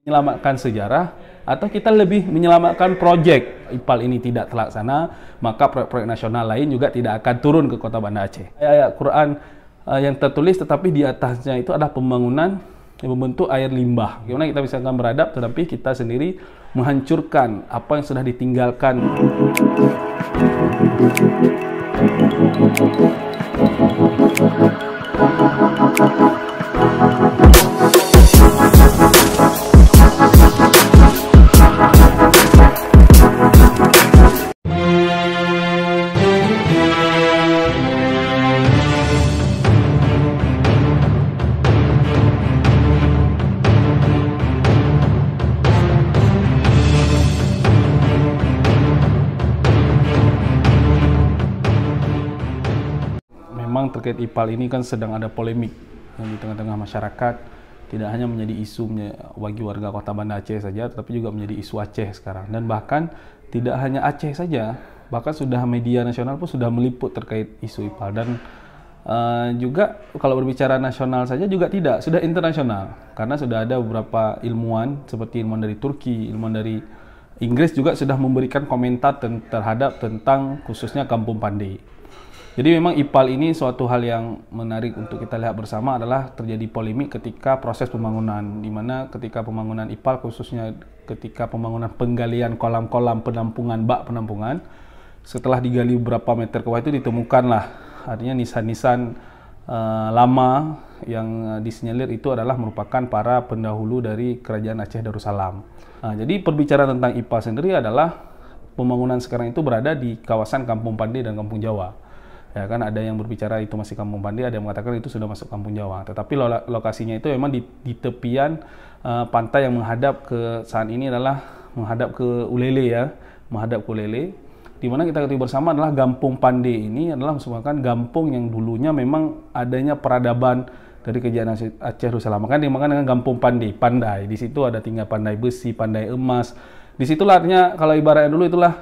menyelamatkan sejarah atau kita lebih menyelamatkan proyek IPAL ini tidak terlaksana, maka proyek-proyek nasional lain juga tidak akan turun ke Kota Banda Aceh. Ayat Quran yang tertulis tetapi di atasnya itu adalah pembangunan yang membentuk air limbah. Gimana kita bisa beradab tetapi kita sendiri menghancurkan apa yang sudah ditinggalkan. Memang terkait IPAL ini kan sedang ada polemik yang di tengah-tengah masyarakat, tidak hanya menjadi isu bagi warga Kota Banda Aceh saja, tetapi juga menjadi isu Aceh sekarang. Dan bahkan tidak hanya Aceh saja, bahkan sudah media nasional pun sudah meliput terkait isu IPAL. Dan juga kalau berbicara nasional saja juga tidak, sudah internasional. Karena sudah ada beberapa ilmuwan seperti ilmuwan dari Turki, ilmuwan dari Inggris juga sudah memberikan komentar terhadap tentang khususnya Kampung Pandey. Jadi memang IPAL ini suatu hal yang menarik untuk kita lihat bersama adalah terjadi polemik ketika proses pembangunan, di mana ketika pembangunan IPAL khususnya ketika pembangunan penggalian kolam-kolam penampungan, bak penampungan, setelah digali beberapa meter ke bawah itu ditemukanlah artinya nisan-nisan lama yang disinyalir itu adalah merupakan para pendahulu dari Kerajaan Aceh Darussalam. Nah, jadi perbicaraan tentang IPAL sendiri adalah pembangunan sekarang itu berada di kawasan Kampung Pandey dan Kampung Jawa. Ya kan, ada yang berbicara itu masih Kampung Pandey, ada yang mengatakan itu sudah masuk Kampung Jawa. Tetapi lokasinya itu memang di tepian pantai yang menghadap ke saat ini adalah menghadap ke Ulele ya, menghadap ke Ulele. Di mana kita ketahui bersama adalah Kampung Pandey ini adalah merupakan kampung yang dulunya memang adanya peradaban dari Kerajaan Aceh Darussalam. Makanya dimakan dengan Kampung Pandey, pandai. Di situ ada tinggal pandai besi, pandai emas. Disitulah artinya kalau ibaratnya dulu itulah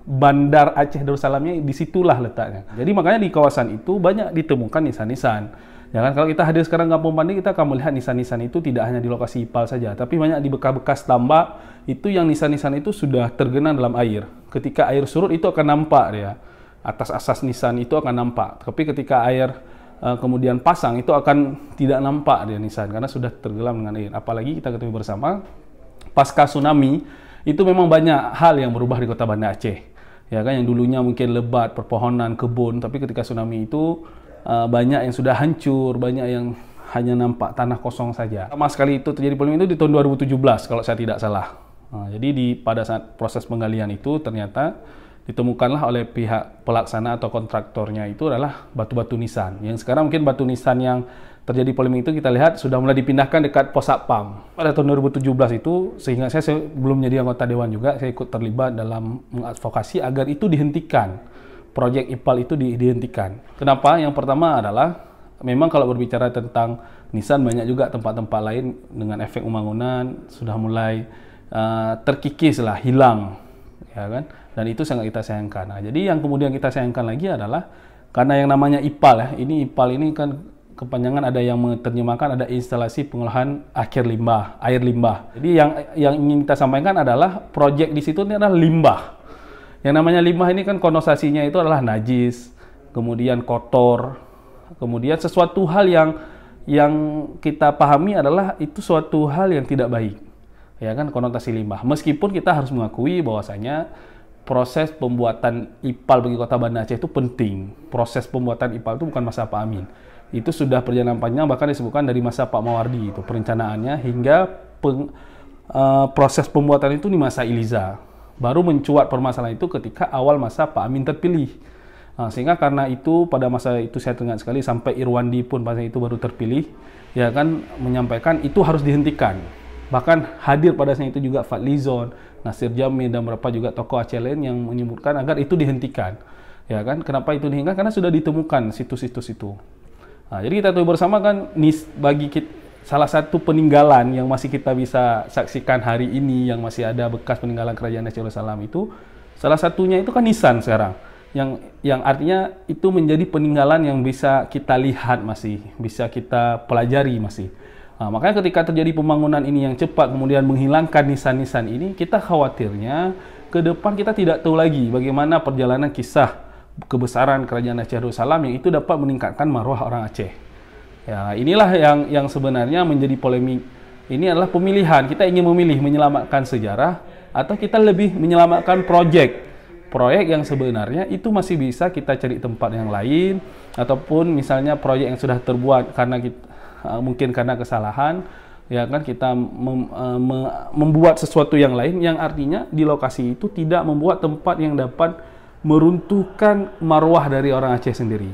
Bandar Aceh Darussalamnya, disitulah letaknya. Jadi makanya di kawasan itu banyak ditemukan nisan-nisan. Ya kan, kalau kita hadir sekarang Kampung Pandey, kita akan melihat nisan-nisan itu tidak hanya di lokasi IPAL saja, tapi banyak di bekas-bekas tambak itu yang nisan-nisan itu sudah tergenang dalam air. Ketika air surut itu akan nampak dia. Atas asas nisan itu akan nampak. Tapi ketika air kemudian pasang itu akan tidak nampak dia nisan karena sudah tenggelam dengan air. Apalagi kita ketahui bersama pasca tsunami itu memang banyak hal yang berubah di Kota Banda Aceh. Ya kan, yang dulunya mungkin lebat, perpohonan, kebun, tapi ketika tsunami itu banyak yang sudah hancur, banyak yang hanya nampak tanah kosong saja. Sama sekali itu terjadi polemik itu di tahun 2017 kalau saya tidak salah. Jadi pada saat proses penggalian itu ternyata ditemukanlah oleh pihak pelaksana atau kontraktornya itu adalah batu-batu nisan. Yang sekarang mungkin batu nisan yang terjadi polemik itu kita lihat sudah mulai dipindahkan dekat Pos Satpam. Pada tahun 2017 itu, sehingga saya belum menjadi anggota Dewan juga, saya ikut terlibat dalam mengadvokasi agar itu dihentikan. Proyek IPAL itu dihentikan. Kenapa? Yang pertama adalah, memang kalau berbicara tentang nisan, banyak juga tempat-tempat lain dengan efek pembangunan sudah mulai terkikis lah, hilang. Ya kan? Dan itu sangat kita sayangkan. Nah, jadi yang kemudian kita sayangkan lagi adalah, karena yang namanya IPAL ya, IPAL ini kan kepanjangan, ada yang menerjemahkan ada instalasi pengolahan air limbah. Jadi yang ingin kita sampaikan adalah proyek di situ ini adalah limbah. Yang namanya limbah ini kan konotasinya itu adalah najis, kemudian kotor, kemudian sesuatu hal yang kita pahami adalah itu suatu hal yang tidak baik. Ya kan, konotasi limbah. Meskipun kita harus mengakui bahwasanya proses pembuatan IPAL bagi Kota Banda Aceh itu penting. Proses pembuatan IPAL itu bukan masa Pak Amin. Itu sudah perjalanan panjang, bahkan disebutkan dari masa Pak Mawardi itu perencanaannya hingga proses pembuatan itu di masa Iliza. Baru mencuat permasalahan itu ketika awal masa Pak Amin terpilih. Sehingga karena itu pada masa itu saya teringat sekali sampai Irwandi pun pada itu baru terpilih, ya kan, menyampaikan itu harus dihentikan. Bahkan hadir pada saat itu juga Fadlizon, Nasir Jamil dan beberapa juga tokoh Aceh lain yang menyebutkan agar itu dihentikan. Ya kan, kenapa itu dihentikan? Karena sudah ditemukan situs-situs itu. Jadi kita tahu bersama kan, bagi kita, salah satu peninggalan yang masih kita bisa saksikan hari ini, yang masih ada bekas peninggalan Kerajaan Aceh Darussalam itu, salah satunya itu kan nisan sekarang. Yang artinya itu menjadi peninggalan yang bisa kita lihat masih, bisa kita pelajari masih. Nah, makanya ketika terjadi pembangunan ini yang cepat kemudian menghilangkan nisan-nisan ini, kita khawatirnya ke depan kita tidak tahu lagi bagaimana perjalanan kisah kebesaran Kerajaan Aceh Darussalam yang itu dapat meningkatkan marwah orang Aceh. Ya, inilah yang sebenarnya menjadi polemik. Ini adalah pemilihan. Kita ingin memilih menyelamatkan sejarah atau kita lebih menyelamatkan proyek yang sebenarnya itu masih bisa kita cari tempat yang lain, ataupun misalnya proyek yang sudah terbuat karena kita, mungkin karena kesalahan, ya kan, kita membuat sesuatu yang lain yang artinya di lokasi itu tidak membuat tempat yang dapat meruntuhkan marwah dari orang Aceh sendiri.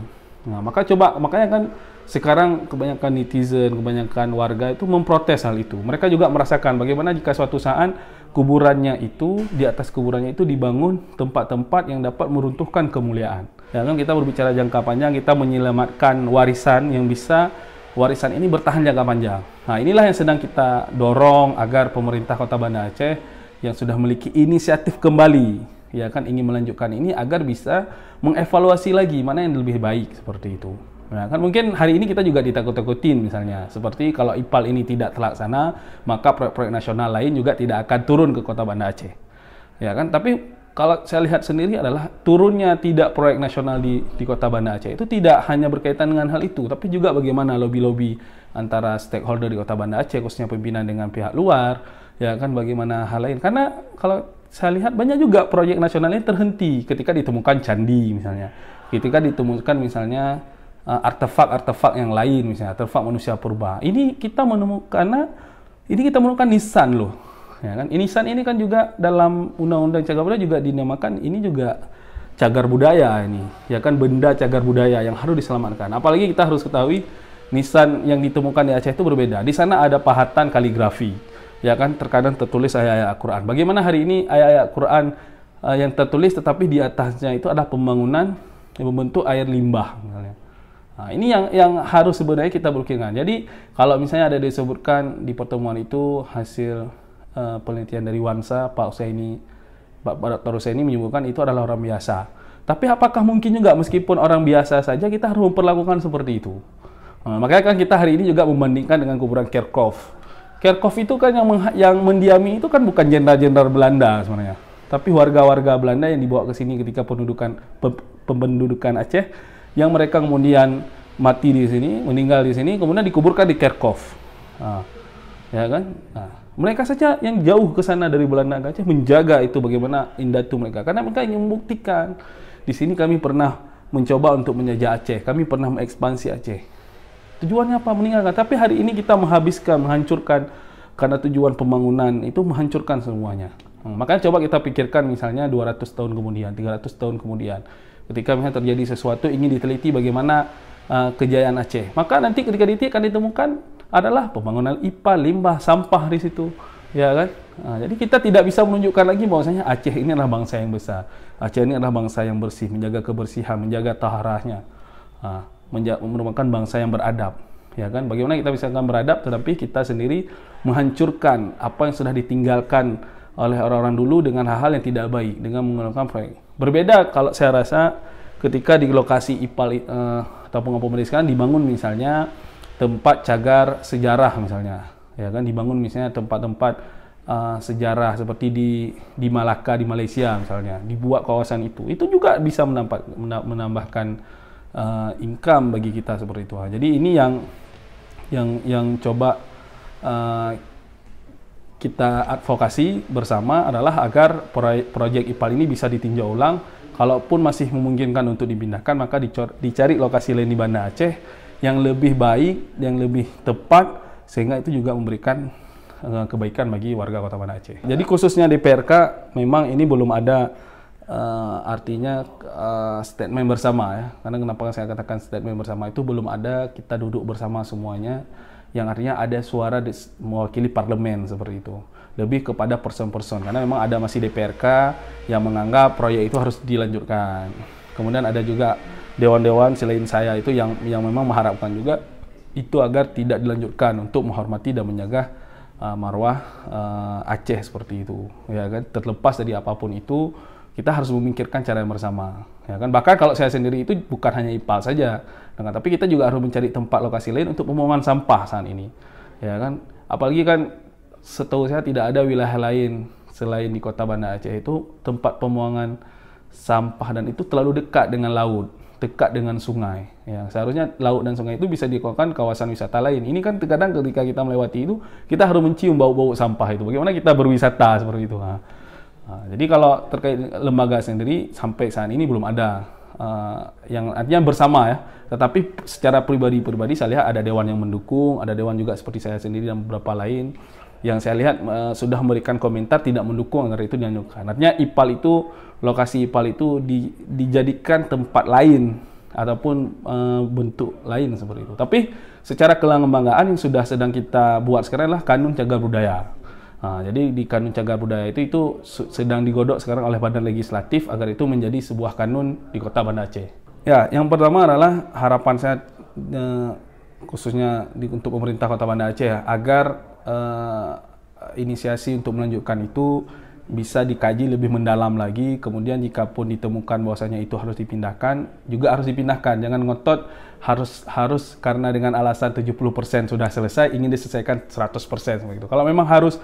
Nah, makanya kan sekarang kebanyakan netizen, kebanyakan warga itu memprotes hal itu. Mereka juga merasakan bagaimana jika suatu saat kuburannya itu, di atas kuburannya itu dibangun tempat-tempat yang dapat meruntuhkan kemuliaan. Ya kan, kita berbicara jangka panjang, kita menyelamatkan warisan yang bisa warisan ini bertahan jangka panjang. Nah, inilah yang sedang kita dorong agar pemerintah Kota Banda Aceh yang sudah memiliki inisiatif kembali, ya kan, ingin melanjutkan ini agar bisa mengevaluasi lagi mana yang lebih baik seperti itu. Nah, kan mungkin hari ini kita juga ditakut-takutin misalnya, seperti kalau IPAL ini tidak terlaksana, maka proyek-proyek nasional lain juga tidak akan turun ke Kota Banda Aceh. Ya kan, tapi kalau saya lihat sendiri adalah turunnya tidak proyek nasional di Kota Banda Aceh itu tidak hanya berkaitan dengan hal itu, tapi juga bagaimana lobby-lobby antara stakeholder di Kota Banda Aceh, khususnya pimpinan dengan pihak luar, ya kan, bagaimana hal lain. Karena kalau saya lihat banyak juga proyek nasional ini terhenti ketika ditemukan candi misalnya, ketika ditemukan misalnya artefak-artefak yang lain, misalnya artefak manusia purba. Ini kita menemukan nisan loh. Ya kan? Nisan ini kan juga dalam Undang-Undang Cagar Budaya juga dinamakan ini juga cagar budaya ini. Ya kan, benda cagar budaya yang harus diselamatkan. Apalagi kita harus ketahui nisan yang ditemukan di Aceh itu berbeda. Di sana ada pahatan kaligrafi. Ya kan, terkadang tertulis ayat-ayat Al-Quran. Bagaimana hari ini ayat-ayat Al-Quran yang tertulis tetapi di atasnya itu ada pembangunan yang membentuk air limbah misalnya. Nah, ini yang harus sebenarnya kita berpikirkan. Jadi kalau misalnya ada disebutkan di pertemuan itu hasil penelitian dari Wansa, Pak Dr. Husaini menyebutkan itu adalah orang biasa. Tapi apakah mungkin juga meskipun orang biasa saja kita harus memperlakukan seperti itu? Nah, makanya kan kita hari ini juga membandingkan dengan kuburan Kerkhoff. Kerkhoff itu kan yang mendiami itu kan bukan jenderal-jenderal Belanda sebenarnya, tapi warga-warga Belanda yang dibawa ke sini ketika pempendudukan Aceh, yang mereka kemudian mati di sini, meninggal di sini, kemudian dikuburkan di Kerkhoff. Nah, ya kan? Nah, mereka saja yang jauh ke sana dari Belanda ke Aceh menjaga itu bagaimana indatu mereka, karena mereka ingin membuktikan di sini kami pernah mencoba untuk menjajah Aceh, kami pernah mengekspansi Aceh. Tujuannya apa? Meninggalkan. Tapi hari ini kita menghancurkan karena tujuan pembangunan itu menghancurkan semuanya. Makanya coba kita pikirkan misalnya 200 tahun kemudian, 300 tahun kemudian, ketika misalnya terjadi sesuatu ingin diteliti bagaimana kejayaan Aceh, maka nanti ketika diteliti akan ditemukan adalah pembangunan IPAL, limbah, sampah di situ, ya kan? Nah, jadi kita tidak bisa menunjukkan lagi bahwasanya Aceh ini adalah bangsa yang besar, Aceh ini adalah bangsa yang bersih, menjaga kebersihan, menjaga taharahnya, merupakan bangsa yang beradab, ya kan? Bagaimana kita bisa beradab tetapi kita sendiri menghancurkan apa yang sudah ditinggalkan oleh orang-orang dulu dengan hal-hal yang tidak baik, dengan menggunakan proyek. Berbeda kalau saya rasa ketika di lokasi IPAL atau pengoptimalkan sekarang dibangun misalnya tempat cagar sejarah misalnya, ya kan, dibangun misalnya tempat-tempat sejarah seperti di Malaka di Malaysia misalnya, dibuat kawasan itu juga bisa menambahkan income bagi kita seperti itu. Jadi ini yang coba kita advokasi bersama adalah agar proyek IPAL ini bisa ditinjau ulang. Kalaupun masih memungkinkan untuk dipindahkan, maka dicari lokasi lain di Banda Aceh yang lebih baik, yang lebih tepat, sehingga itu juga memberikan kebaikan bagi warga Kota Banda Aceh. Jadi khususnya DPRK memang ini belum ada artinya statement bersama ya. Karena kenapa saya katakan statement bersama itu belum ada, kita duduk bersama semuanya, yang artinya ada suara mewakili parlemen seperti itu. Lebih kepada person-person, karena memang ada masih DPRK yang menganggap proyek itu harus dilanjutkan. Kemudian ada juga dewan-dewan selain saya itu yang memang mengharapkan juga itu agar tidak dilanjutkan untuk menghormati dan menjaga marwah Aceh seperti itu, ya kan. Terlepas dari apapun itu, kita harus memikirkan cara yang bersama, ya kan. Bahkan kalau saya sendiri itu bukan hanya IPAL saja, tapi kita juga harus mencari tempat lokasi lain untuk pembuangan sampah saat ini, ya kan. Apalagi kan setahu saya tidak ada wilayah lain selain di Kota Banda Aceh itu tempat pembuangan sampah dan itu terlalu dekat dengan laut, dekat dengan sungai. Ya, seharusnya laut dan sungai itu bisa dikelola kawasan wisata lain. Ini kan terkadang ketika kita melewati itu, kita harus mencium bau-bau sampah itu. Bagaimana kita berwisata seperti itu? Jadi kalau terkait lembaga sendiri sampai saat ini belum ada yang artinya bersama ya. Tetapi secara pribadi-pribadi saya lihat ada dewan yang mendukung, ada dewan juga seperti saya sendiri dan beberapa lain yang saya lihat sudah memberikan komentar tidak mendukung agar itu dianjurkan. Artinya IPAL itu, lokasi IPAL itu dijadikan tempat lain ataupun bentuk lain seperti itu. Tapi secara kelembagaan yang sudah sedang kita buat sekarang adalah Kanun Cagar Budaya. Jadi di Kanun Cagar Budaya itu sedang digodok sekarang oleh Badan Legislatif agar itu menjadi sebuah kanun di Kota Banda Aceh. Ya, yang pertama adalah harapan saya khususnya untuk pemerintah Kota Banda Aceh ya, agar inisiasi untuk melanjutkan itu bisa dikaji lebih mendalam lagi. Kemudian jika pun ditemukan bahwasanya itu harus dipindahkan, juga harus dipindahkan. Jangan ngotot harus karena dengan alasan 70% sudah selesai ingin diselesaikan 100% begitu. Kalau memang harus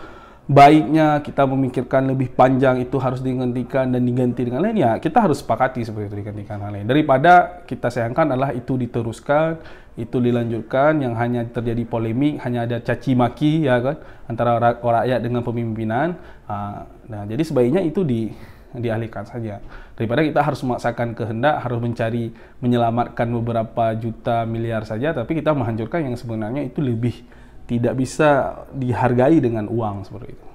baiknya kita memikirkan lebih panjang itu harus digantikan dan diganti dengan lain, ya kita harus sepakati seperti itu digantikan hal lain. Daripada kita sayangkan adalah itu diteruskan, itu dilanjutkan yang hanya terjadi polemik, hanya ada caci maki ya kan antara rakyat dengan pemimpinan. Nah, jadi sebaiknya itu dialihkan saja. Daripada kita harus memaksakan kehendak, harus mencari menyelamatkan beberapa juta miliar saja, tapi kita menghancurkan yang sebenarnya itu lebih tidak bisa dihargai dengan uang seperti itu.